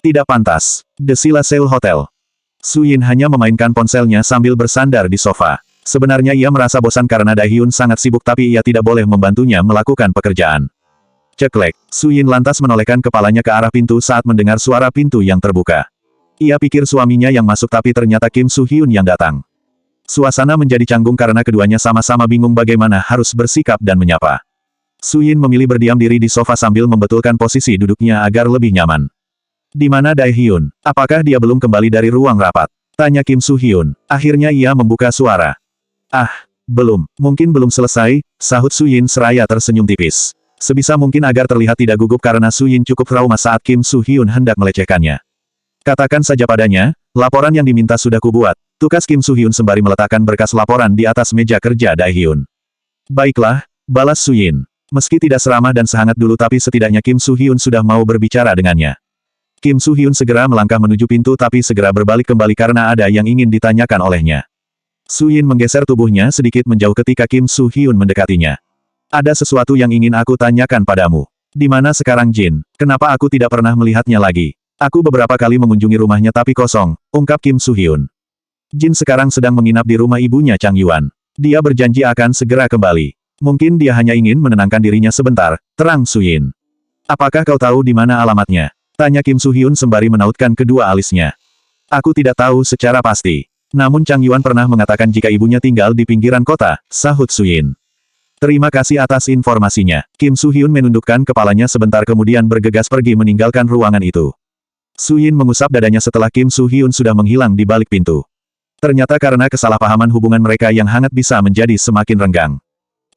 Tidak pantas. The Sila Seoul Hotel. Su Yin hanya memainkan ponselnya sambil bersandar di sofa. Sebenarnya ia merasa bosan karena Daehyun sangat sibuk tapi ia tidak boleh membantunya melakukan pekerjaan. Ceklek, Su Yin lantas menolehkan kepalanya ke arah pintu saat mendengar suara pintu yang terbuka. Ia pikir suaminya yang masuk tapi ternyata Kim Soo Hyun yang datang. Suasana menjadi canggung karena keduanya sama-sama bingung bagaimana harus bersikap dan menyapa. Su Yin memilih berdiam diri di sofa sambil membetulkan posisi duduknya agar lebih nyaman. Di mana Daehyun? Apakah dia belum kembali dari ruang rapat? Tanya Kim Soo Hyun. Akhirnya ia membuka suara. Ah, belum. Mungkin belum selesai, sahut Su Yin seraya tersenyum tipis. Sebisa mungkin agar terlihat tidak gugup karena Su Yin cukup trauma saat Kim Soo Hyun hendak melecehkannya. Katakan saja padanya, laporan yang diminta sudah kubuat. Tukas Kim Soo Hyun sembari meletakkan berkas laporan di atas meja kerja Daehyun. Baiklah, balas Su Yin. Meski tidak seramah dan sehangat dulu tapi setidaknya Kim Soo Hyun sudah mau berbicara dengannya. Kim Soo Hyun segera melangkah menuju pintu tapi segera berbalik kembali karena ada yang ingin ditanyakan olehnya. Su Yin menggeser tubuhnya sedikit menjauh ketika Kim Soo Hyun mendekatinya. Ada sesuatu yang ingin aku tanyakan padamu. Di mana sekarang Jin? Kenapa aku tidak pernah melihatnya lagi? Aku beberapa kali mengunjungi rumahnya tapi kosong, ungkap Kim Soo Hyun. Jin sekarang sedang menginap di rumah ibunya Chang Yuan. Dia berjanji akan segera kembali. Mungkin dia hanya ingin menenangkan dirinya sebentar, terang Su Yin. Apakah kau tahu di mana alamatnya? Tanya Kim Soo Hyun sembari menautkan kedua alisnya. Aku tidak tahu secara pasti. Namun Chang Yuan pernah mengatakan jika ibunya tinggal di pinggiran kota, sahut Su Yin. Terima kasih atas informasinya. Kim Soo Hyun menundukkan kepalanya sebentar kemudian bergegas pergi meninggalkan ruangan itu. Su Yin mengusap dadanya setelah Kim Soo Hyun sudah menghilang di balik pintu. Ternyata karena kesalahpahaman hubungan mereka yang hangat bisa menjadi semakin renggang.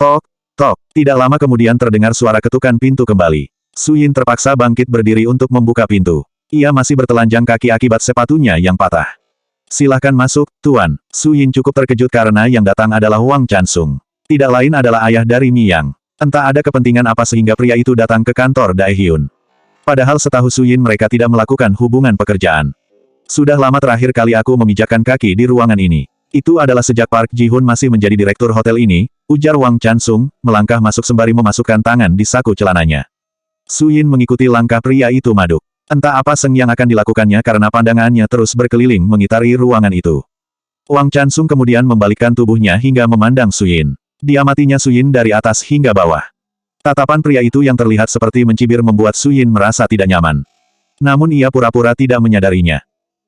Tok, tok. Tidak lama kemudian terdengar suara ketukan pintu kembali. Su Yin terpaksa bangkit berdiri untuk membuka pintu. Ia masih bertelanjang kaki akibat sepatunya yang patah. Silahkan masuk, Tuan. Su Yin cukup terkejut karena yang datang adalah Wang Chansung. Tidak lain adalah ayah dari Mi Yang. Entah ada kepentingan apa sehingga pria itu datang ke kantor Daehyun. Padahal setahu Su Yin mereka tidak melakukan hubungan pekerjaan. Sudah lama terakhir kali aku memijakkan kaki di ruangan ini. Itu adalah sejak Park Ji-hoon masih menjadi direktur hotel ini, ujar Wang Chansung, melangkah masuk sembari memasukkan tangan di saku celananya. Su Yin mengikuti langkah pria itu maduk. Entah apa seng yang akan dilakukannya karena pandangannya terus berkeliling mengitari ruangan itu. Wang Chansung kemudian membalikkan tubuhnya hingga memandang Su Yin. Diamatinya Su Yin dari atas hingga bawah. Tatapan pria itu yang terlihat seperti mencibir membuat Su Yin merasa tidak nyaman. Namun ia pura-pura tidak menyadarinya.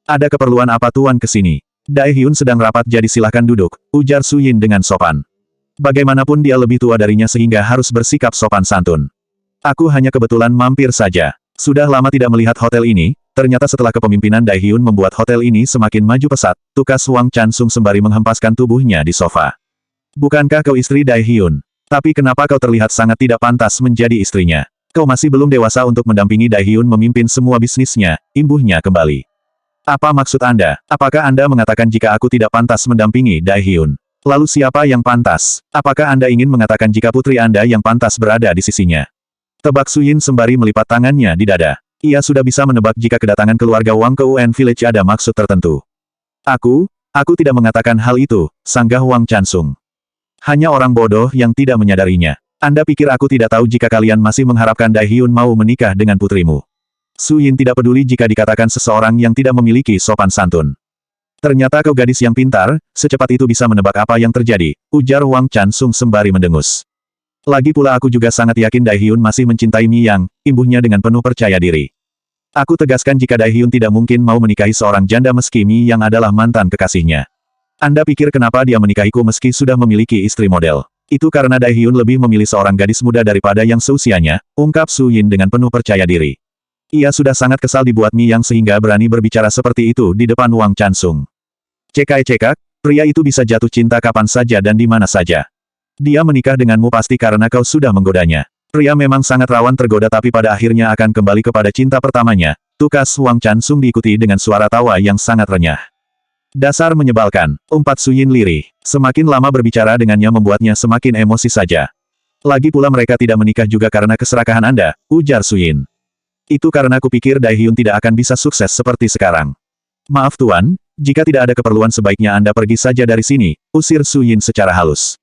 Ada keperluan apa Tuan kesini? Daehyun sedang rapat jadi silahkan duduk, ujar Su Yin dengan sopan. Bagaimanapun dia lebih tua darinya sehingga harus bersikap sopan santun. Aku hanya kebetulan mampir saja. Sudah lama tidak melihat hotel ini, ternyata setelah kepemimpinan Daehyun membuat hotel ini semakin maju pesat, tukas Wang Chansung sembari menghempaskan tubuhnya di sofa. Bukankah kau istri Daehyun? Tapi kenapa kau terlihat sangat tidak pantas menjadi istrinya? Kau masih belum dewasa untuk mendampingi Daehyun memimpin semua bisnisnya, imbuhnya kembali. Apa maksud Anda? Apakah Anda mengatakan jika aku tidak pantas mendampingi Daehyun? Lalu siapa yang pantas? Apakah Anda ingin mengatakan jika putri Anda yang pantas berada di sisinya? Tebak Su Yin sembari melipat tangannya di dada. Ia sudah bisa menebak jika kedatangan keluarga Wang ke UN Village ada maksud tertentu. Aku tidak mengatakan hal itu, sanggah Wang Chansung. Hanya orang bodoh yang tidak menyadarinya. Anda pikir aku tidak tahu jika kalian masih mengharapkan Daehyun mau menikah dengan putrimu? Su Yin tidak peduli jika dikatakan seseorang yang tidak memiliki sopan santun. Ternyata kau gadis yang pintar, secepat itu bisa menebak apa yang terjadi, ujar Wang Chansung sembari mendengus. Lagi pula aku juga sangat yakin Daehyun masih mencintai Mi Yang, imbuhnya dengan penuh percaya diri. Aku tegaskan jika Daehyun tidak mungkin mau menikahi seorang janda meski Mi Yang adalah mantan kekasihnya. Anda pikir kenapa dia menikahiku meski sudah memiliki istri model? Itu karena Daehyun lebih memilih seorang gadis muda daripada yang seusianya, ungkap Su Yin dengan penuh percaya diri. Ia sudah sangat kesal dibuat Mi Yang sehingga berani berbicara seperti itu di depan Wang Chansung. Cekak-cekak, pria itu bisa jatuh cinta kapan saja dan di mana saja. Dia menikah denganmu pasti karena kau sudah menggodanya. Pria memang sangat rawan tergoda tapi pada akhirnya akan kembali kepada cinta pertamanya, tukas Wang Chansung diikuti dengan suara tawa yang sangat renyah. Dasar menyebalkan, umpat Su Yin lirih. Semakin lama berbicara dengannya membuatnya semakin emosi saja. Lagi pula mereka tidak menikah juga karena keserakahan Anda, ujar Su Yin. Itu karena kupikir Daehyun tidak akan bisa sukses seperti sekarang. Maaf Tuan, jika tidak ada keperluan sebaiknya Anda pergi saja dari sini, usir Su Yin secara halus.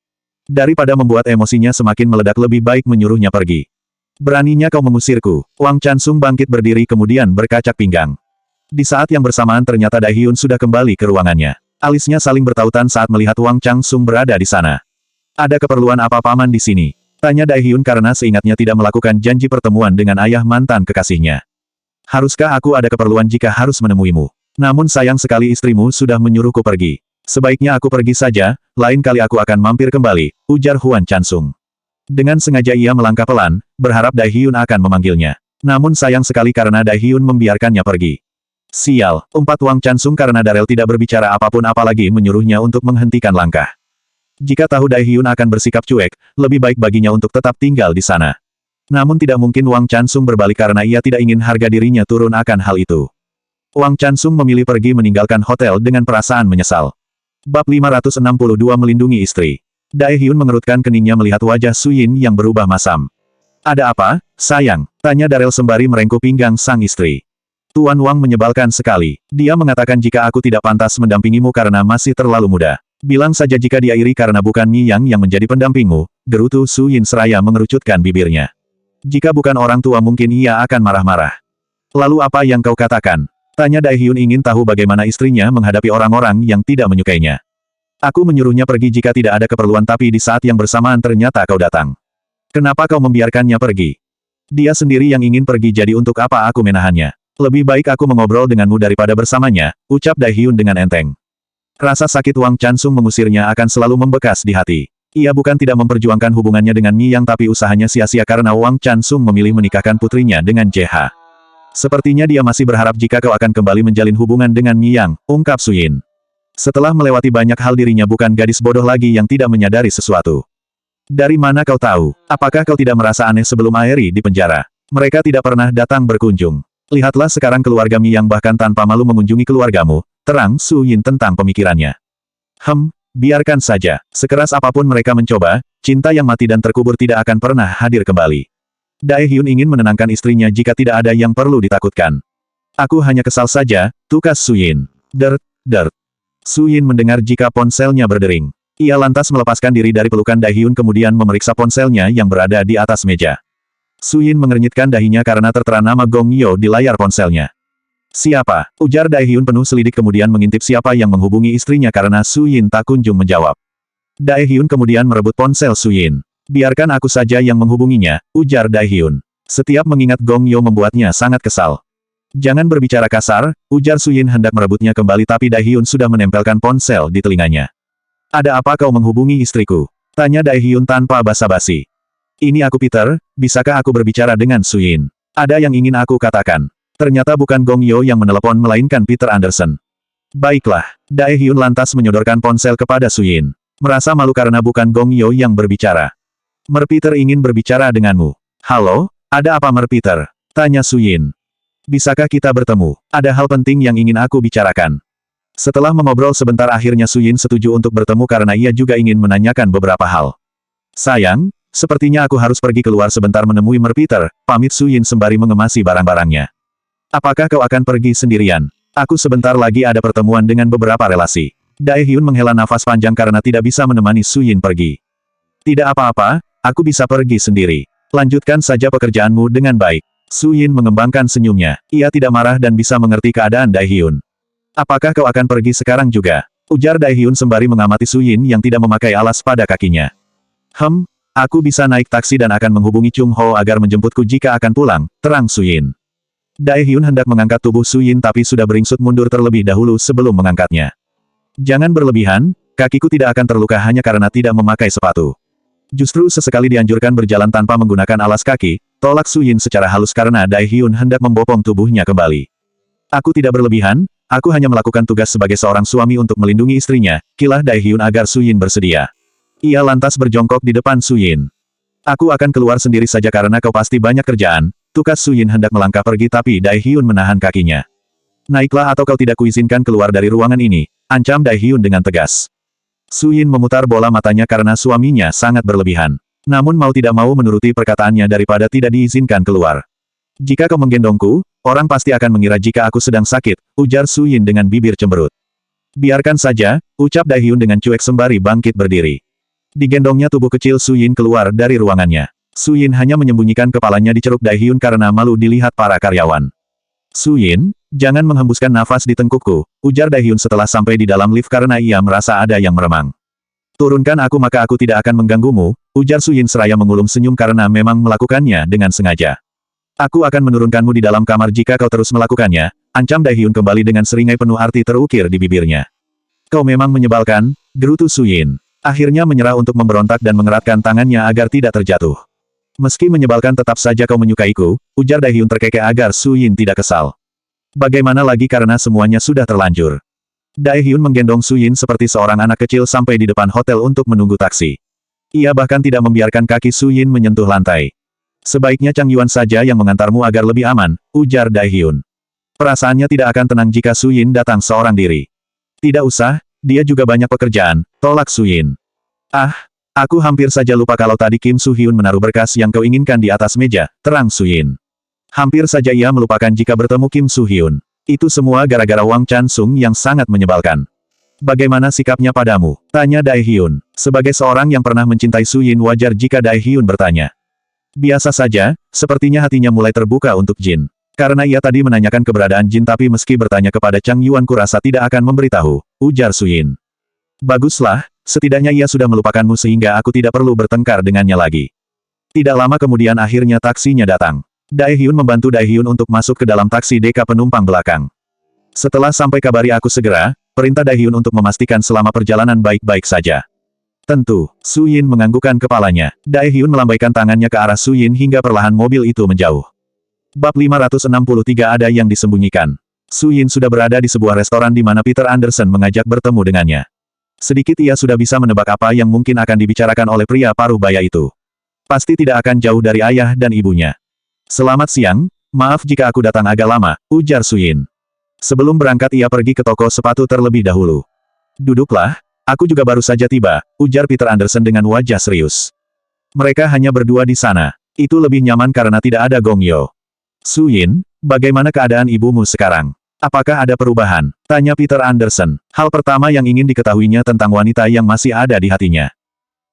Daripada membuat emosinya semakin meledak lebih baik menyuruhnya pergi. Beraninya kau mengusirku. Wang Chansung bangkit berdiri kemudian berkacak pinggang. Di saat yang bersamaan ternyata Daehyun sudah kembali ke ruangannya. Alisnya saling bertautan saat melihat Wang Changsung berada di sana. Ada keperluan apa paman di sini? Tanya Daehyun karena seingatnya tidak melakukan janji pertemuan dengan ayah mantan kekasihnya. Haruskah aku ada keperluan jika harus menemuimu? Namun sayang sekali istrimu sudah menyuruhku pergi. Sebaiknya aku pergi saja, lain kali aku akan mampir kembali, ujar Huan Chansung. Dengan sengaja ia melangkah pelan, berharap Daehyun akan memanggilnya. Namun sayang sekali karena Daehyun membiarkannya pergi. Sial, umpat Wang Chansung karena Darel tidak berbicara apapun apalagi menyuruhnya untuk menghentikan langkah. Jika tahu Daehyun akan bersikap cuek, lebih baik baginya untuk tetap tinggal di sana. Namun tidak mungkin Wang Chansung berbalik karena ia tidak ingin harga dirinya turun akan hal itu. Wang Chansung memilih pergi meninggalkan hotel dengan perasaan menyesal. Bab 562 melindungi istri. Daehyun mengerutkan keningnya melihat wajah Suyin yang berubah masam. Ada apa, sayang? Tanya Darel sembari merengkuh pinggang sang istri. Tuan Wang menyebalkan sekali. Dia mengatakan jika aku tidak pantas mendampingimu karena masih terlalu muda. Bilang saja jika dia iri karena bukan Mi Yang yang menjadi pendampingmu, gerutu Suyin seraya mengerucutkan bibirnya. Jika bukan orang tua mungkin ia akan marah-marah. Lalu apa yang kau katakan? Tanya Daehyun ingin tahu bagaimana istrinya menghadapi orang-orang yang tidak menyukainya. Aku menyuruhnya pergi jika tidak ada keperluan tapi di saat yang bersamaan ternyata kau datang. Kenapa kau membiarkannya pergi? Dia sendiri yang ingin pergi jadi untuk apa aku menahannya? Lebih baik aku mengobrol denganmu daripada bersamanya, ucap Daehyun dengan enteng. Rasa sakit Wang Chansung mengusirnya akan selalu membekas di hati. Ia bukan tidak memperjuangkan hubungannya dengan Mi Yang tapi usahanya sia-sia karena Wang Chansung memilih menikahkan putrinya dengan JH. Sepertinya dia masih berharap jika kau akan kembali menjalin hubungan dengan Mi Yang, ungkap Suyin. Setelah melewati banyak hal dirinya bukan gadis bodoh lagi yang tidak menyadari sesuatu. Dari mana kau tahu? Apakah kau tidak merasa aneh sebelum Aeri di penjara? Mereka tidak pernah datang berkunjung. Lihatlah sekarang keluarga Mi Yang bahkan tanpa malu mengunjungi keluargamu, terang Suyin tentang pemikirannya. Biarkan saja. Sekeras apapun mereka mencoba, cinta yang mati dan terkubur tidak akan pernah hadir kembali. Daehyun ingin menenangkan istrinya jika tidak ada yang perlu ditakutkan. Aku hanya kesal saja, tukas Suyin. Dert. Suyin mendengar jika ponselnya berdering. Ia lantas melepaskan diri dari pelukan Daehyun kemudian memeriksa ponselnya yang berada di atas meja. Suyin mengernyitkan dahinya karena tertera nama Gong Yo di layar ponselnya. Siapa? Ujar Daehyun penuh selidik kemudian mengintip siapa yang menghubungi istrinya karena Suyin tak kunjung menjawab. Daehyun kemudian merebut ponsel Suyin. Biarkan aku saja yang menghubunginya, ujar Daehyun. Setiap mengingat Gong Yo membuatnya sangat kesal. Jangan berbicara kasar, ujar Suyin hendak merebutnya kembali tapi Daehyun sudah menempelkan ponsel di telinganya. Ada apa kau menghubungi istriku? Tanya Daehyun tanpa basa-basi. Ini aku Peter, bisakah aku berbicara dengan Suyin? Ada yang ingin aku katakan. Ternyata bukan Gong Yo yang menelepon melainkan Peter Anderson. Baiklah, Daehyun lantas menyodorkan ponsel kepada Suyin. Merasa malu karena bukan Gong Yo yang berbicara. Mer Peter ingin berbicara denganmu. Halo, ada apa Mer Peter? Tanya Suyin. Bisakah kita bertemu? Ada hal penting yang ingin aku bicarakan. Setelah mengobrol sebentar akhirnya Suyin setuju untuk bertemu karena ia juga ingin menanyakan beberapa hal. Sayang, sepertinya aku harus pergi keluar sebentar menemui Mer Peter, pamit Suyin sembari mengemasi barang-barangnya. Apakah kau akan pergi sendirian? Aku sebentar lagi ada pertemuan dengan beberapa relasi. Daehyun menghela nafas panjang karena tidak bisa menemani Suyin pergi. Tidak apa-apa, aku bisa pergi sendiri. Lanjutkan saja pekerjaanmu dengan baik. Suyin mengembangkan senyumnya. Ia tidak marah dan bisa mengerti keadaan Daehyun. Apakah kau akan pergi sekarang juga? Ujar Daehyun sembari mengamati Suyin yang tidak memakai alas pada kakinya. Aku bisa naik taksi dan akan menghubungi Chung Ho agar menjemputku jika akan pulang, terang Suyin. Daehyun hendak mengangkat tubuh Suyin tapi sudah beringsut mundur terlebih dahulu sebelum mengangkatnya. Jangan berlebihan, kakiku tidak akan terluka hanya karena tidak memakai sepatu. Justru sesekali dianjurkan berjalan tanpa menggunakan alas kaki, tolak Suyin secara halus karena Daehyun hendak membopong tubuhnya kembali. Aku tidak berlebihan, aku hanya melakukan tugas sebagai seorang suami untuk melindungi istrinya, kilah Daehyun agar Suyin bersedia. Ia lantas berjongkok di depan Suyin. Aku akan keluar sendiri saja karena kau pasti banyak kerjaan, tukas Suyin hendak melangkah pergi tapi Daehyun menahan kakinya. Naiklah atau kau tidak kuizinkan keluar dari ruangan ini, ancam Daehyun dengan tegas. Suyin memutar bola matanya karena suaminya sangat berlebihan. Namun mau tidak mau menuruti perkataannya daripada tidak diizinkan keluar. Jika kau menggendongku, orang pasti akan mengira jika aku sedang sakit, ujar Suyin dengan bibir cemberut. Biarkan saja, ucap Daehyun dengan cuek sembari bangkit berdiri. Digendongnya tubuh kecil Suyin keluar dari ruangannya. Suyin hanya menyembunyikan kepalanya di ceruk Daehyun karena malu dilihat para karyawan. Su Yin, jangan menghembuskan nafas di tengkukku, ujar Daehyun setelah sampai di dalam lift karena ia merasa ada yang meremang. Turunkan aku maka aku tidak akan mengganggumu, ujar Su Yin seraya mengulum senyum karena memang melakukannya dengan sengaja. Aku akan menurunkanmu di dalam kamar jika kau terus melakukannya, ancam Daehyun kembali dengan seringai penuh arti terukir di bibirnya. Kau memang menyebalkan, gerutu Su Yin. Akhirnya menyerah untuk memberontak dan mengeratkan tangannya agar tidak terjatuh. Meski menyebalkan tetap saja kau menyukaiku, ujar Daehyun terkekeh agar Su Yin tidak kesal. Bagaimana lagi karena semuanya sudah terlanjur. Daehyun menggendong Su Yin seperti seorang anak kecil sampai di depan hotel untuk menunggu taksi. Ia bahkan tidak membiarkan kaki Su Yin menyentuh lantai. Sebaiknya Chang Yuan saja yang mengantarmu agar lebih aman, ujar Daehyun. Perasaannya tidak akan tenang jika Su Yin datang seorang diri. Tidak usah, dia juga banyak pekerjaan, tolak Su Yin. Ah, aku hampir saja lupa kalau tadi Kim Su Hyun menaruh berkas yang kau inginkan di atas meja, terang Su Yin. Hampir saja ia melupakan jika bertemu Kim Su Hyun. Itu semua gara-gara Wang Chan Sung yang sangat menyebalkan. Bagaimana sikapnya padamu? Tanya Daehyun. Sebagai seorang yang pernah mencintai Su Yin wajar jika Daehyun bertanya. Biasa saja, sepertinya hatinya mulai terbuka untuk Jin. Karena ia tadi menanyakan keberadaan Jin tapi meski bertanya kepada Chang Yuan kurasa tidak akan memberitahu, ujar Su Yin. Baguslah, setidaknya ia sudah melupakanmu sehingga aku tidak perlu bertengkar dengannya lagi. Tidak lama kemudian akhirnya taksinya datang. Daehyun membantu Daehyun untuk masuk ke dalam taksi deka penumpang belakang. Setelah sampai kabari aku segera, perintah Daehyun untuk memastikan selama perjalanan baik-baik saja. Tentu, Su Yin menganggukkan kepalanya. Daehyun melambaikan tangannya ke arah Su Yin hingga perlahan mobil itu menjauh. Bab 563 ada yang disembunyikan. Su Yin sudah berada di sebuah restoran di mana Peter Anderson mengajak bertemu dengannya. Sedikit ia sudah bisa menebak apa yang mungkin akan dibicarakan oleh pria paruh baya itu. Pasti tidak akan jauh dari ayah dan ibunya. Selamat siang, maaf jika aku datang agak lama, ujar Su Yin. Sebelum berangkat ia pergi ke toko sepatu terlebih dahulu. Duduklah, aku juga baru saja tiba, ujar Peter Anderson dengan wajah serius. Mereka hanya berdua di sana. Itu lebih nyaman karena tidak ada Gong Yo. Su Yin, bagaimana keadaan ibumu sekarang? Apakah ada perubahan? Tanya Peter Anderson. Hal pertama yang ingin diketahuinya tentang wanita yang masih ada di hatinya.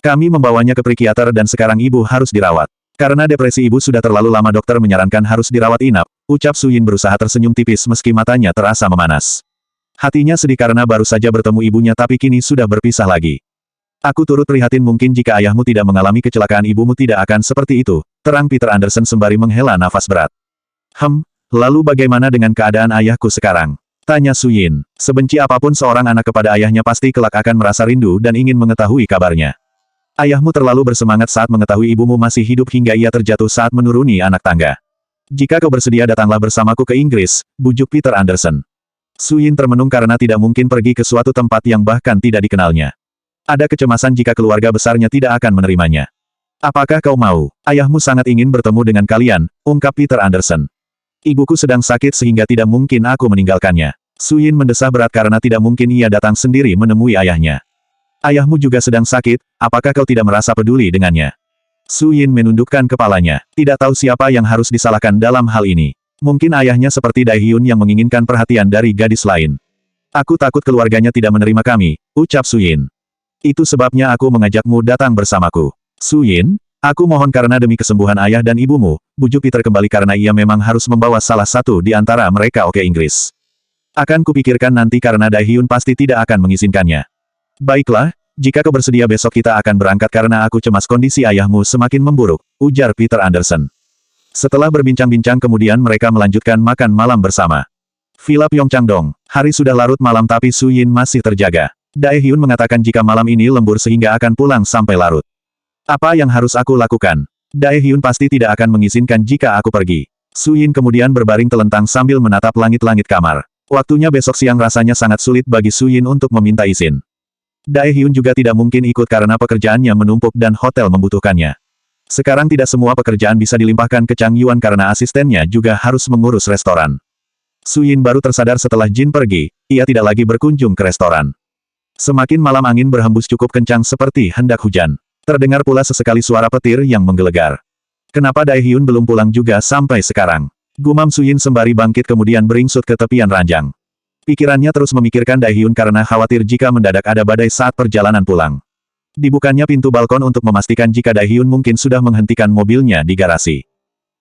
Kami membawanya ke psikiater dan sekarang ibu harus dirawat. Karena depresi ibu sudah terlalu lama dokter menyarankan harus dirawat inap, ucap Su Yin berusaha tersenyum tipis meski matanya terasa memanas. Hatinya sedih karena baru saja bertemu ibunya tapi kini sudah berpisah lagi. Aku turut prihatin mungkin jika ayahmu tidak mengalami kecelakaan ibumu tidak akan seperti itu, terang Peter Anderson sembari menghela nafas berat. Lalu bagaimana dengan keadaan ayahku sekarang? Tanya Su Yin. Sebenci apapun seorang anak kepada ayahnya pasti kelak akan merasa rindu dan ingin mengetahui kabarnya. Ayahmu terlalu bersemangat saat mengetahui ibumu masih hidup hingga ia terjatuh saat menuruni anak tangga. Jika kau bersedia datanglah bersamaku ke Inggris, bujuk Peter Anderson. Su Yin termenung karena tidak mungkin pergi ke suatu tempat yang bahkan tidak dikenalnya. Ada kecemasan jika keluarga besarnya tidak akan menerimanya. Apakah kau mau? Ayahmu sangat ingin bertemu dengan kalian, ungkap Peter Anderson. Ibuku sedang sakit sehingga tidak mungkin aku meninggalkannya. Su Yin mendesah berat karena tidak mungkin ia datang sendiri menemui ayahnya. Ayahmu juga sedang sakit, apakah kau tidak merasa peduli dengannya? Su Yin menundukkan kepalanya. Tidak tahu siapa yang harus disalahkan dalam hal ini. Mungkin ayahnya seperti Daehyun yang menginginkan perhatian dari gadis lain. Aku takut keluarganya tidak menerima kami, ucap Su Yin. Itu sebabnya aku mengajakmu datang bersamaku. Su Yin, aku mohon karena demi kesembuhan ayah dan ibumu, bujuk Peter kembali karena ia memang harus membawa salah satu di antara mereka ke Inggris. Akan kupikirkan nanti karena Daehyun pasti tidak akan mengizinkannya. Baiklah, jika kau bersedia besok kita akan berangkat karena aku cemas kondisi ayahmu semakin memburuk, ujar Peter Anderson. Setelah berbincang-bincang kemudian mereka melanjutkan makan malam bersama. Villa Pyeongchangdong, hari sudah larut malam tapi Su Yin masih terjaga. Daehyun mengatakan jika malam ini lembur sehingga akan pulang sampai larut. Apa yang harus aku lakukan? Daehyun pasti tidak akan mengizinkan jika aku pergi. Su Yin kemudian berbaring telentang sambil menatap langit-langit kamar. Waktunya besok siang rasanya sangat sulit bagi Su Yin untuk meminta izin. Daehyun juga tidak mungkin ikut karena pekerjaannya menumpuk dan hotel membutuhkannya. Sekarang tidak semua pekerjaan bisa dilimpahkan ke Chang Yuan karena asistennya juga harus mengurus restoran. Su Yin baru tersadar setelah Jin pergi, ia tidak lagi berkunjung ke restoran. Semakin malam angin berhembus cukup kencang seperti hendak hujan. Terdengar pula sesekali suara petir yang menggelegar. Kenapa Daehyun belum pulang juga sampai sekarang? Gumam Su Yin sembari bangkit kemudian beringsut ke tepian ranjang. Pikirannya terus memikirkan Daehyun karena khawatir jika mendadak ada badai saat perjalanan pulang. Dibukanya pintu balkon untuk memastikan jika Daehyun mungkin sudah menghentikan mobilnya di garasi.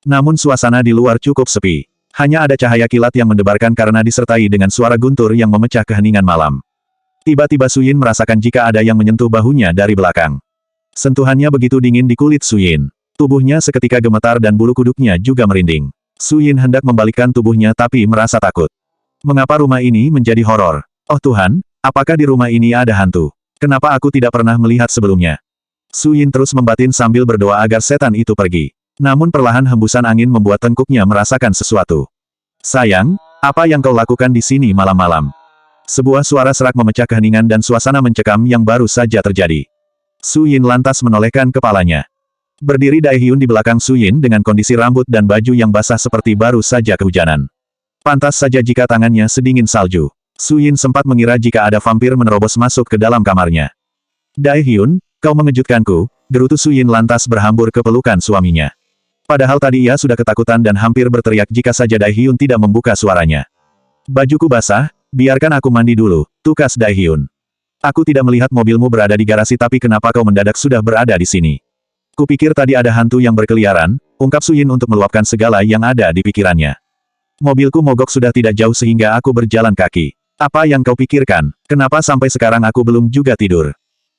Namun suasana di luar cukup sepi. Hanya ada cahaya kilat yang mendebarkan karena disertai dengan suara guntur yang memecah keheningan malam. Tiba-tiba Su Yin merasakan jika ada yang menyentuh bahunya dari belakang. Sentuhannya begitu dingin di kulit Su Yin. Tubuhnya seketika gemetar dan bulu kuduknya juga merinding. Su Yin hendak membalikkan tubuhnya tapi merasa takut. Mengapa rumah ini menjadi horor? Oh Tuhan, apakah di rumah ini ada hantu? Kenapa aku tidak pernah melihat sebelumnya? Su Yin terus membatin sambil berdoa agar setan itu pergi. Namun perlahan hembusan angin membuat tengkuknya merasakan sesuatu. Sayang, apa yang kau lakukan di sini malam-malam? Sebuah suara serak memecah keheningan dan suasana mencekam yang baru saja terjadi. Su Yin lantas menolehkan kepalanya. Berdiri Dai Hyun di belakang Su Yin dengan kondisi rambut dan baju yang basah seperti baru saja kehujanan. Pantas saja jika tangannya sedingin salju. Su Yin sempat mengira jika ada vampir menerobos masuk ke dalam kamarnya. Dai Hyun, kau mengejutkanku, gerutu Su Yin lantas berhambur ke pelukan suaminya. Padahal tadi ia sudah ketakutan dan hampir berteriak jika saja Dai Hyun tidak membuka suaranya. Bajuku basah, biarkan aku mandi dulu, tukas Dai Hyun. Aku tidak melihat mobilmu berada di garasi tapi kenapa kau mendadak sudah berada di sini? Kupikir tadi ada hantu yang berkeliaran, ungkap Su Yin untuk meluapkan segala yang ada di pikirannya. Mobilku mogok sudah tidak jauh sehingga aku berjalan kaki. Apa yang kau pikirkan? Kenapa sampai sekarang aku belum juga tidur?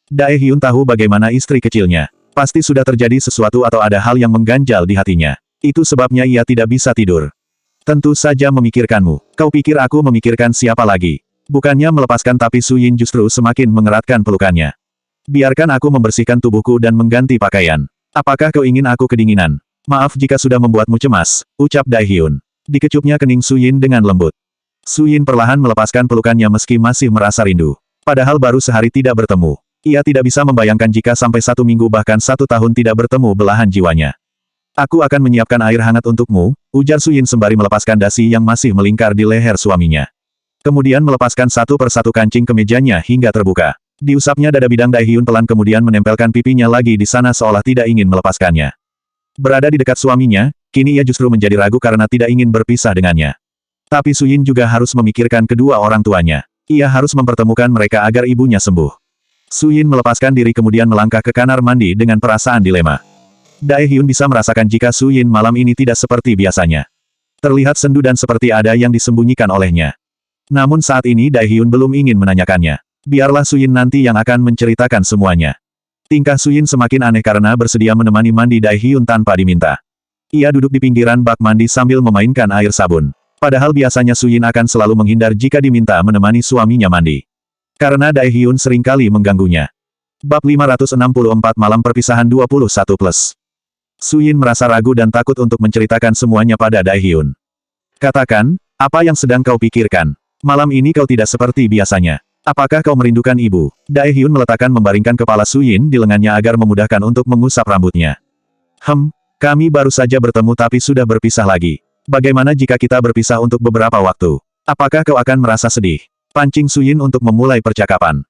Dai Hyun tahu bagaimana istri kecilnya. Pasti sudah terjadi sesuatu atau ada hal yang mengganjal di hatinya. Itu sebabnya ia tidak bisa tidur. Tentu saja memikirkanmu. Kau pikir aku memikirkan siapa lagi? Bukannya melepaskan tapi Su Yin justru semakin mengeratkan pelukannya. Biarkan aku membersihkan tubuhku dan mengganti pakaian. Apakah kau ingin aku kedinginan? Maaf jika sudah membuatmu cemas, ucap Dai Hyun. Dikecupnya kening Su Yin dengan lembut. Su Yin perlahan melepaskan pelukannya meski masih merasa rindu. Padahal baru sehari tidak bertemu. Ia tidak bisa membayangkan jika sampai 1 minggu bahkan 1 tahun tidak bertemu belahan jiwanya. Aku akan menyiapkan air hangat untukmu, ujar Su Yin sembari melepaskan dasi yang masih melingkar di leher suaminya. Kemudian melepaskan satu persatu kancing kemejanya hingga terbuka. Diusapnya dada bidang Dai Hyun pelan kemudian menempelkan pipinya lagi di sana seolah tidak ingin melepaskannya. Berada di dekat suaminya, kini ia justru menjadi ragu karena tidak ingin berpisah dengannya. Tapi Su Yin juga harus memikirkan kedua orang tuanya. Ia harus mempertemukan mereka agar ibunya sembuh. Su Yin melepaskan diri kemudian melangkah ke kamar mandi dengan perasaan dilema. Dai Hyun bisa merasakan jika Su Yin malam ini tidak seperti biasanya. Terlihat sendu dan seperti ada yang disembunyikan olehnya. Namun saat ini Dai Hyun belum ingin menanyakannya. Biarlah Su Yin nanti yang akan menceritakan semuanya. Tingkah Su Yin semakin aneh karena bersedia menemani mandi Dai Hyun tanpa diminta. Ia duduk di pinggiran bak mandi sambil memainkan air sabun. Padahal biasanya Su Yin akan selalu menghindar jika diminta menemani suaminya mandi. Karena Dai Hyun seringkali mengganggunya. Bab 564 Malam Perpisahan 21+. Su Yin merasa ragu dan takut untuk menceritakan semuanya pada Dai Hyun. Katakan, apa yang sedang kau pikirkan? Malam ini kau tidak seperti biasanya. Apakah kau merindukan ibu? Dai Hyun meletakkan membaringkan kepala Su Yin di lengannya agar memudahkan untuk mengusap rambutnya. Kami baru saja bertemu tapi sudah berpisah lagi. Bagaimana jika kita berpisah untuk beberapa waktu? Apakah kau akan merasa sedih? Pancing Su Yin untuk memulai percakapan.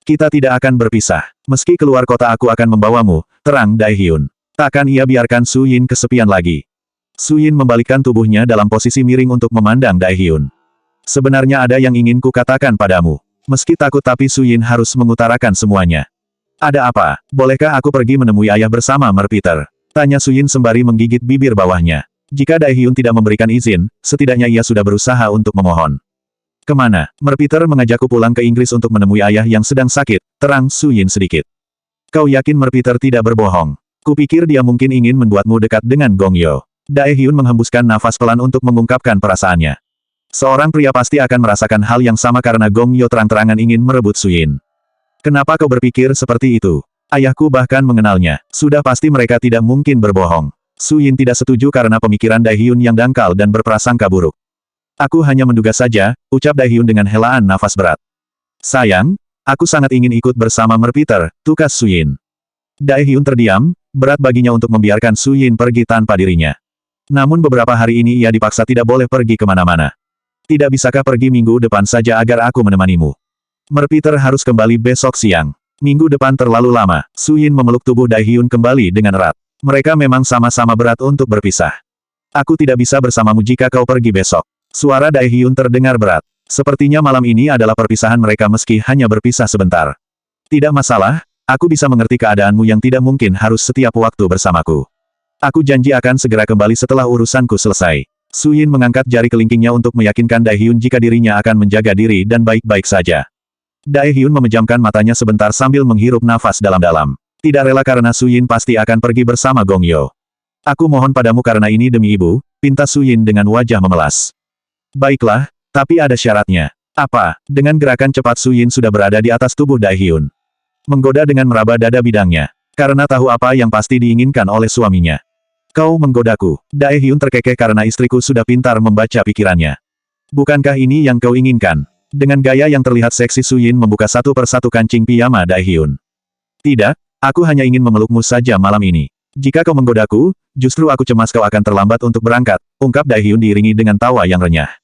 Kita tidak akan berpisah. Meski keluar kota aku akan membawamu, terang Dai Hyun. Takkan ia biarkan Su Yin kesepian lagi. Su Yin membalikkan tubuhnya dalam posisi miring untuk memandang Dai Hyun. Sebenarnya ada yang ingin ku katakan padamu. Meski takut tapi Su Yin harus mengutarakan semuanya. Ada apa? Bolehkah aku pergi menemui ayah bersama Mer Peter? Tanya Su Yin sembari menggigit bibir bawahnya. Jika Dai Hyun tidak memberikan izin, setidaknya ia sudah berusaha untuk memohon. Kemana? Mer Peter mengajakku pulang ke Inggris untuk menemui ayah yang sedang sakit, terang Su Yin sedikit. Kau yakin Mer Peter tidak berbohong? Kupikir dia mungkin ingin membuatmu dekat dengan Gong Yo. Dai Hyun menghembuskan nafas pelan untuk mengungkapkan perasaannya. Seorang pria pasti akan merasakan hal yang sama karena Gong Yo terang-terangan ingin merebut Su Yin. Kenapa kau berpikir seperti itu? Ayahku bahkan mengenalnya. Sudah pasti mereka tidak mungkin berbohong. Su Yin tidak setuju karena pemikiran Dai Hyun yang dangkal dan berprasangka buruk. Aku hanya menduga saja, ucap Dai Hyun dengan helaan nafas berat. Sayang, aku sangat ingin ikut bersama Mer Peter, tukas Su Yin. Dai Hyun terdiam, berat baginya untuk membiarkan Su Yin pergi tanpa dirinya. Namun beberapa hari ini ia dipaksa tidak boleh pergi kemana-mana. Tidak bisakah pergi minggu depan saja agar aku menemanimu? Mer Peter harus kembali besok siang. Minggu depan terlalu lama. Su Yin memeluk tubuh Dai Hyun kembali dengan erat. Mereka memang sama-sama berat untuk berpisah. Aku tidak bisa bersamamu jika kau pergi besok. Suara Dai Hyun terdengar berat. Sepertinya malam ini adalah perpisahan mereka meski hanya berpisah sebentar. Tidak masalah, aku bisa mengerti keadaanmu yang tidak mungkin harus setiap waktu bersamaku. Aku janji akan segera kembali setelah urusanku selesai. Su Yin mengangkat jari kelingkingnya untuk meyakinkan Daehyun jika dirinya akan menjaga diri dan baik-baik saja. Daehyun memejamkan matanya sebentar sambil menghirup nafas dalam-dalam. Tidak rela karena Su Yin pasti akan pergi bersama Gong Yo. Aku mohon padamu karena ini demi ibu, pinta Su Yin dengan wajah memelas. Baiklah, tapi ada syaratnya. Apa? Dengan gerakan cepat Su Yin sudah berada di atas tubuh Daehyun. Menggoda dengan meraba dada bidangnya. Karena tahu apa yang pasti diinginkan oleh suaminya. Kau menggodaku. Daehyun terkekeh karena istriku sudah pintar membaca pikirannya. Bukankah ini yang kau inginkan? Dengan gaya yang terlihat seksi Su Yin membuka satu persatu kancing piyama Daehyun. Tidak, aku hanya ingin memelukmu saja malam ini. Jika kau menggodaku, justru aku cemas kau akan terlambat untuk berangkat, ungkap Daehyun diiringi dengan tawa yang renyah.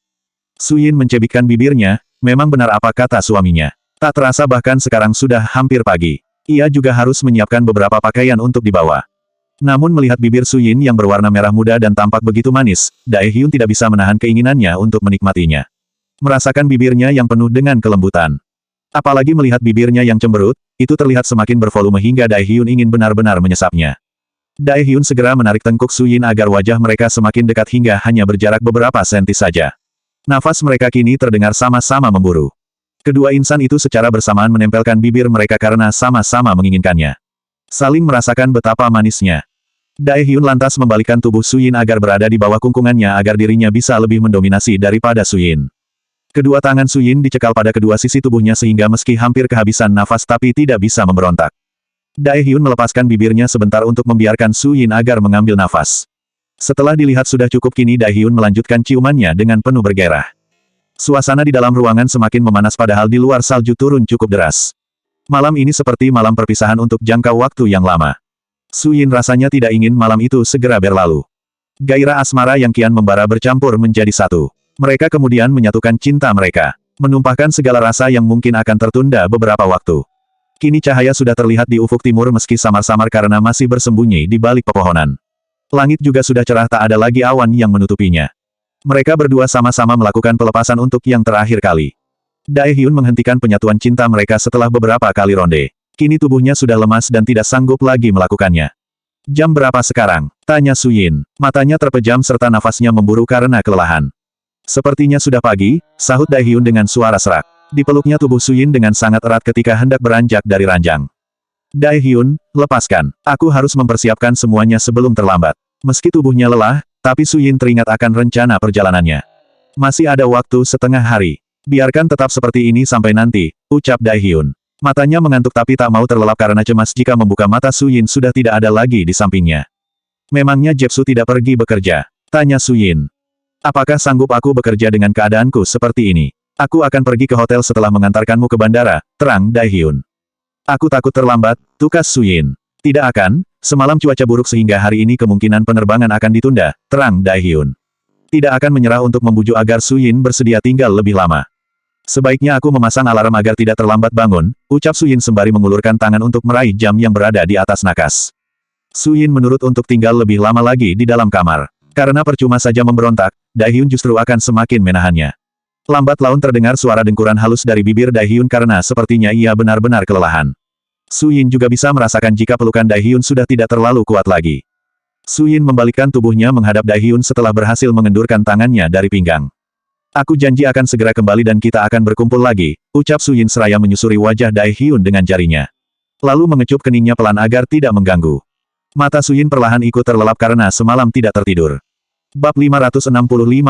Su Yin mencebikkan bibirnya, memang benar apa kata suaminya. Tak terasa bahkan sekarang sudah hampir pagi. Ia juga harus menyiapkan beberapa pakaian untuk dibawa. Namun melihat bibir Su Yin yang berwarna merah muda dan tampak begitu manis, Daehyun tidak bisa menahan keinginannya untuk menikmatinya. Merasakan bibirnya yang penuh dengan kelembutan. Apalagi melihat bibirnya yang cemberut, itu terlihat semakin bervolume hingga Daehyun ingin benar-benar menyesapnya. Daehyun segera menarik tengkuk Su Yin agar wajah mereka semakin dekat hingga hanya berjarak beberapa senti saja. Nafas mereka kini terdengar sama-sama memburu. Kedua insan itu secara bersamaan menempelkan bibir mereka karena sama-sama menginginkannya. Saling merasakan betapa manisnya. Daehyun lantas membalikkan tubuh Su Yin agar berada di bawah kungkungannya agar dirinya bisa lebih mendominasi daripada Su Yin. Kedua tangan Su Yin dicekal pada kedua sisi tubuhnya sehingga meski hampir kehabisan nafas tapi tidak bisa memberontak. Daehyun melepaskan bibirnya sebentar untuk membiarkan Su Yin agar mengambil nafas. Setelah dilihat sudah cukup kini Daehyun melanjutkan ciumannya dengan penuh bergairah. Suasana di dalam ruangan semakin memanas padahal di luar salju turun cukup deras. Malam ini seperti malam perpisahan untuk jangka waktu yang lama. Su Yin rasanya tidak ingin malam itu segera berlalu. Gairah asmara yang kian membara bercampur menjadi satu. Mereka kemudian menyatukan cinta mereka. Menumpahkan segala rasa yang mungkin akan tertunda beberapa waktu. Kini cahaya sudah terlihat di ufuk timur meski samar-samar karena masih bersembunyi di balik pepohonan. Langit juga sudah cerah tak ada lagi awan yang menutupinya. Mereka berdua sama-sama melakukan pelepasan untuk yang terakhir kali. Daehyun menghentikan penyatuan cinta mereka setelah beberapa kali ronde. Kini tubuhnya sudah lemas dan tidak sanggup lagi melakukannya. Jam berapa sekarang? Tanya Su Yin. Matanya terpejam serta nafasnya memburu karena kelelahan. Sepertinya sudah pagi, sahut Daehyun dengan suara serak. Dipeluknya tubuh Su Yin dengan sangat erat ketika hendak beranjak dari ranjang. Daehyun, lepaskan. Aku harus mempersiapkan semuanya sebelum terlambat. Meski tubuhnya lelah, tapi Su Yin teringat akan rencana perjalanannya. Masih ada waktu setengah hari. Biarkan tetap seperti ini sampai nanti, ucap Daehyun. Matanya mengantuk tapi tak mau terlelap karena cemas jika membuka mata Su Yin sudah tidak ada lagi di sampingnya. Memangnya Jepsu tidak pergi bekerja? Tanya Su Yin. Apakah sanggup aku bekerja dengan keadaanku seperti ini? Aku akan pergi ke hotel setelah mengantarkanmu ke bandara, terang Daehyun. Aku takut terlambat, tukas Su Yin. Tidak akan, semalam cuaca buruk sehingga hari ini kemungkinan penerbangan akan ditunda, terang Daehyun. Tidak akan menyerah untuk membujuk agar Su Yin bersedia tinggal lebih lama. Sebaiknya aku memasang alarm agar tidak terlambat bangun, ucap Su Yin sembari mengulurkan tangan untuk meraih jam yang berada di atas nakas. Su Yin menurut untuk tinggal lebih lama lagi di dalam kamar. Karena percuma saja memberontak, Daehyun justru akan semakin menahannya. Lambat laun terdengar suara dengkuran halus dari bibir Daehyun karena sepertinya ia benar-benar kelelahan. Su Yin juga bisa merasakan jika pelukan Daehyun sudah tidak terlalu kuat lagi. Su Yin membalikkan tubuhnya menghadap Daehyun setelah berhasil mengendurkan tangannya dari pinggang. Aku janji akan segera kembali dan kita akan berkumpul lagi, ucap Su Yin seraya menyusuri wajah Daehyun dengan jarinya. Lalu mengecup keningnya pelan agar tidak mengganggu. Mata Su Yin perlahan ikut terlelap karena semalam tidak tertidur. Bab 565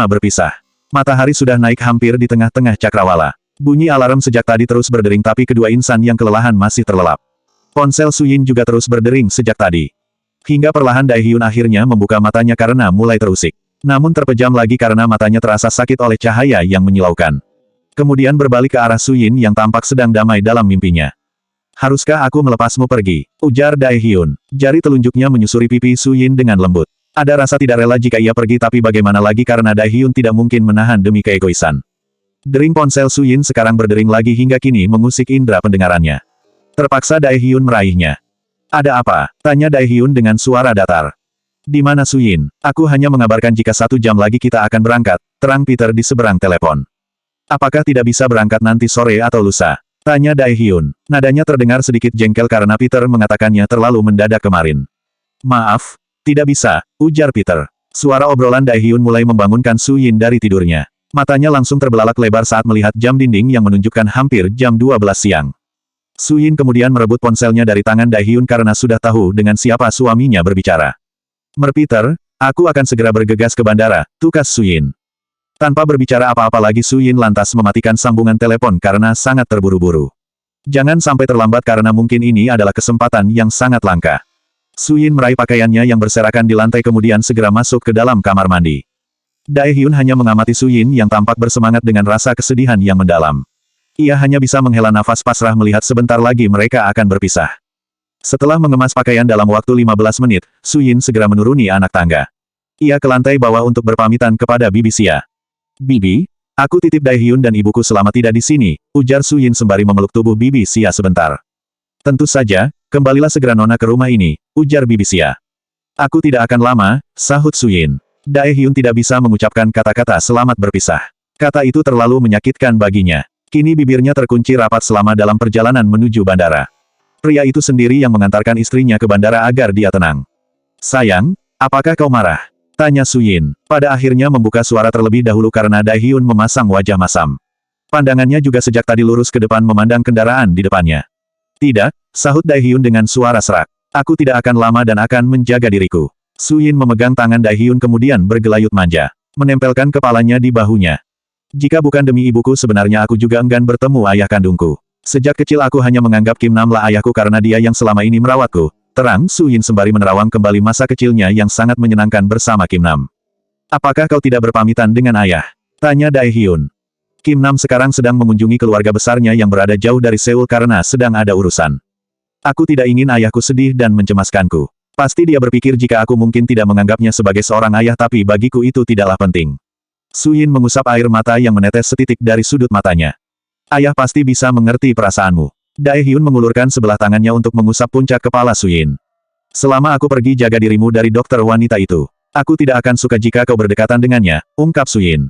berpisah. Matahari sudah naik hampir di tengah-tengah cakrawala. Bunyi alarm sejak tadi terus berdering tapi kedua insan yang kelelahan masih terlelap. Ponsel Su Yin juga terus berdering sejak tadi. Hingga perlahan Daehyun akhirnya membuka matanya karena mulai terusik. Namun terpejam lagi karena matanya terasa sakit oleh cahaya yang menyilaukan. Kemudian berbalik ke arah Su Yin yang tampak sedang damai dalam mimpinya. Haruskah aku melepasmu pergi? Ujar Daehyun. Jari telunjuknya menyusuri pipi Su Yin dengan lembut. Ada rasa tidak rela jika ia pergi tapi bagaimana lagi karena Daehyun tidak mungkin menahan demi keegoisan. Dering ponsel Su Yin sekarang berdering lagi hingga kini mengusik indera pendengarannya. Terpaksa Daehyun meraihnya. Ada apa? Tanya Daehyun dengan suara datar. Di mana Su Yin? Aku hanya mengabarkan jika 1 jam lagi kita akan berangkat, terang Peter di seberang telepon. Apakah tidak bisa berangkat nanti sore atau lusa? Tanya Daehyun. Nadanya terdengar sedikit jengkel karena Peter mengatakannya terlalu mendadak kemarin. Maaf, tidak bisa, ujar Peter. Suara obrolan Daehyun mulai membangunkan Su Yin dari tidurnya. Matanya langsung terbelalak lebar saat melihat jam dinding yang menunjukkan hampir jam 12 siang. Su Yin kemudian merebut ponselnya dari tangan Daehyun karena sudah tahu dengan siapa suaminya berbicara. "Merpeter, aku akan segera bergegas ke bandara," tukas Su Yin. Tanpa berbicara apa-apa lagi Su Yin lantas mematikan sambungan telepon karena sangat terburu-buru. Jangan sampai terlambat karena mungkin ini adalah kesempatan yang sangat langka. Su Yin meraih pakaiannya yang berserakan di lantai kemudian segera masuk ke dalam kamar mandi. Daehyun hanya mengamati Su Yin yang tampak bersemangat dengan rasa kesedihan yang mendalam. Ia hanya bisa menghela nafas pasrah melihat sebentar lagi mereka akan berpisah. Setelah mengemas pakaian dalam waktu 15 menit, Su Yin segera menuruni anak tangga. Ia ke lantai bawah untuk berpamitan kepada Bibi Xia. "Bibi, aku titip Daehyun dan ibuku selama tidak di sini," ujar Su Yin sembari memeluk tubuh Bibi Xia sebentar. "Tentu saja, kembalilah segera Nona ke rumah ini," ujar Bibi Xia. "Aku tidak akan lama," sahut Su Yin. Daehyun tidak bisa mengucapkan kata-kata selamat berpisah. Kata itu terlalu menyakitkan baginya. Kini bibirnya terkunci rapat selama dalam perjalanan menuju bandara. Pria itu sendiri yang mengantarkan istrinya ke bandara agar dia tenang. "Sayang, apakah kau marah?" tanya Su Yin. Pada akhirnya membuka suara terlebih dahulu karena Daehyun memasang wajah masam. Pandangannya juga sejak tadi lurus ke depan memandang kendaraan di depannya. "Tidak," sahut Daehyun dengan suara serak. "Aku tidak akan lama dan akan menjaga diriku." Su Yin memegang tangan Daehyun kemudian bergelayut manja. Menempelkan kepalanya di bahunya. "Jika bukan demi ibuku sebenarnya aku juga enggan bertemu ayah kandungku. Sejak kecil aku hanya menganggap Kim Nam lah ayahku karena dia yang selama ini merawatku," terang Su Yin sembari menerawang kembali masa kecilnya yang sangat menyenangkan bersama Kim Nam. "Apakah kau tidak berpamitan dengan ayah?" tanya Daehyun. Kim Nam sekarang sedang mengunjungi keluarga besarnya yang berada jauh dari Seoul karena sedang ada urusan. "Aku tidak ingin ayahku sedih dan mencemaskanku. Pasti dia berpikir jika aku mungkin tidak menganggapnya sebagai seorang ayah tapi bagiku itu tidaklah penting." Su Yin mengusap air mata yang menetes setitik dari sudut matanya. "Ayah pasti bisa mengerti perasaanmu." Daehyun mengulurkan sebelah tangannya untuk mengusap puncak kepala Su Yin. "Selama aku pergi jaga dirimu dari dokter wanita itu. Aku tidak akan suka jika kau berdekatan dengannya," ungkap Su Yin.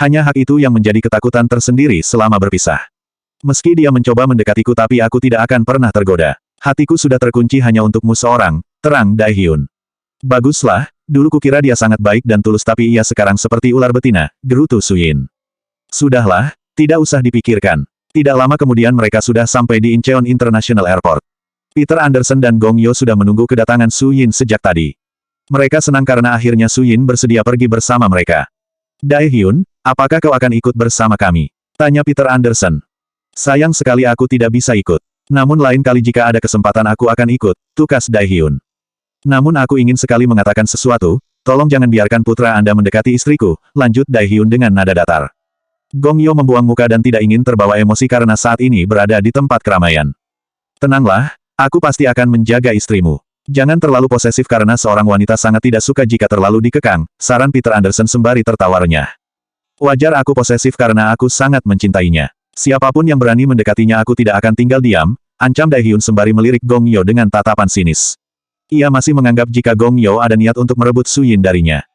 "Hanya hak itu yang menjadi ketakutan tersendiri selama berpisah. Meski dia mencoba mendekatiku tapi aku tidak akan pernah tergoda. Hatiku sudah terkunci hanya untukmu seorang," terang Daehyun. "Baguslah, dulu kukira dia sangat baik dan tulus tapi ia sekarang seperti ular betina," gerutu Su Yin. "Sudahlah, tidak usah dipikirkan." Tidak lama kemudian mereka sudah sampai di Incheon International Airport. Peter Anderson dan Gong Yo sudah menunggu kedatangan Su Yin sejak tadi. Mereka senang karena akhirnya Su Yin bersedia pergi bersama mereka. "Daehyun, apakah kau akan ikut bersama kami?" tanya Peter Anderson. "Sayang sekali aku tidak bisa ikut. Namun lain kali jika ada kesempatan aku akan ikut," tukas Daehyun. "Namun aku ingin sekali mengatakan sesuatu, tolong jangan biarkan putra Anda mendekati istriku," lanjut Daehyun dengan nada datar. Gong Yo membuang muka dan tidak ingin terbawa emosi karena saat ini berada di tempat keramaian. "Tenanglah, aku pasti akan menjaga istrimu. Jangan terlalu posesif karena seorang wanita sangat tidak suka jika terlalu dikekang," saran Peter Anderson sembari tertawa renyah. "Wajar aku posesif karena aku sangat mencintainya. Siapapun yang berani mendekatinya aku tidak akan tinggal diam," ancam Daehyun sembari melirik Gong Yo dengan tatapan sinis. Ia masih menganggap jika Gong Yo ada niat untuk merebut Su Yin darinya.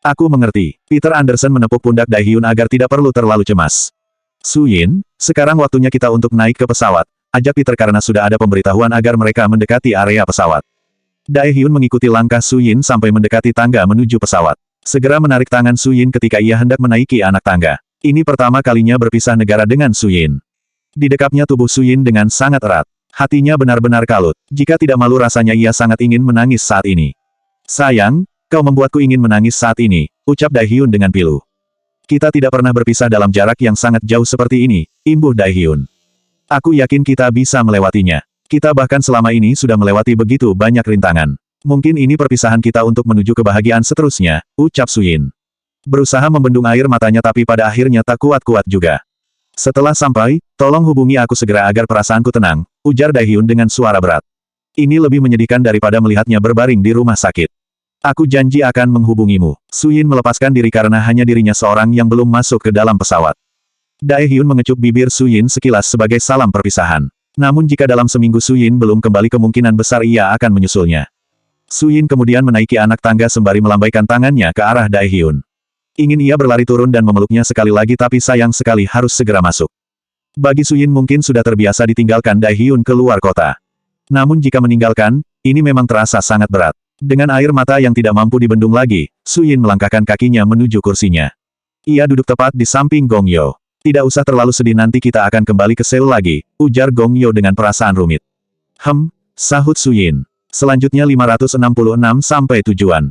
"Aku mengerti." Peter Anderson menepuk pundak Daehyun agar tidak perlu terlalu cemas. "Su Yin, sekarang waktunya kita untuk naik ke pesawat," ajak Peter karena sudah ada pemberitahuan agar mereka mendekati area pesawat. Daehyun mengikuti langkah Su Yin sampai mendekati tangga menuju pesawat. Segera menarik tangan Su Yin ketika ia hendak menaiki anak tangga. Ini pertama kalinya berpisah negara dengan Su Yin. Didekapnya tubuh Su Yin dengan sangat erat. Hatinya benar-benar kalut. Jika tidak malu rasanya ia sangat ingin menangis saat ini. "Sayang, kau membuatku ingin menangis saat ini," ucap Daehyun dengan pilu. "Kita tidak pernah berpisah dalam jarak yang sangat jauh seperti ini," imbuh Daehyun. "Aku yakin kita bisa melewatinya. Kita bahkan selama ini sudah melewati begitu banyak rintangan. Mungkin ini perpisahan kita untuk menuju kebahagiaan seterusnya," ucap Su Yin. Berusaha membendung air matanya tapi pada akhirnya tak kuat-kuat juga. "Setelah sampai, tolong hubungi aku segera agar perasaanku tenang," ujar Daehyun dengan suara berat. "Ini lebih menyedihkan daripada melihatnya berbaring di rumah sakit. Aku janji akan menghubungimu." Su Yin melepaskan diri karena hanya dirinya seorang yang belum masuk ke dalam pesawat. Daehyun mengecup bibir Su Yin sekilas sebagai salam perpisahan. Namun jika dalam seminggu Su Yin belum kembali kemungkinan besar ia akan menyusulnya. Su Yin kemudian menaiki anak tangga sembari melambaikan tangannya ke arah Daehyun. Ingin ia berlari turun dan memeluknya sekali lagi tapi sayang sekali harus segera masuk. Bagi Su Yin mungkin sudah terbiasa ditinggalkan Daehyun keluar kota. Namun jika meninggalkan, ini memang terasa sangat berat. Dengan air mata yang tidak mampu dibendung lagi, Su Yin melangkahkan kakinya menuju kursinya. Ia duduk tepat di samping Gong Yo. Tidak usah terlalu sedih, nanti kita akan kembali ke Seoul lagi, ujar Gong Yo dengan perasaan rumit. Sahut Su Yin. Selanjutnya 566 sampai tujuan.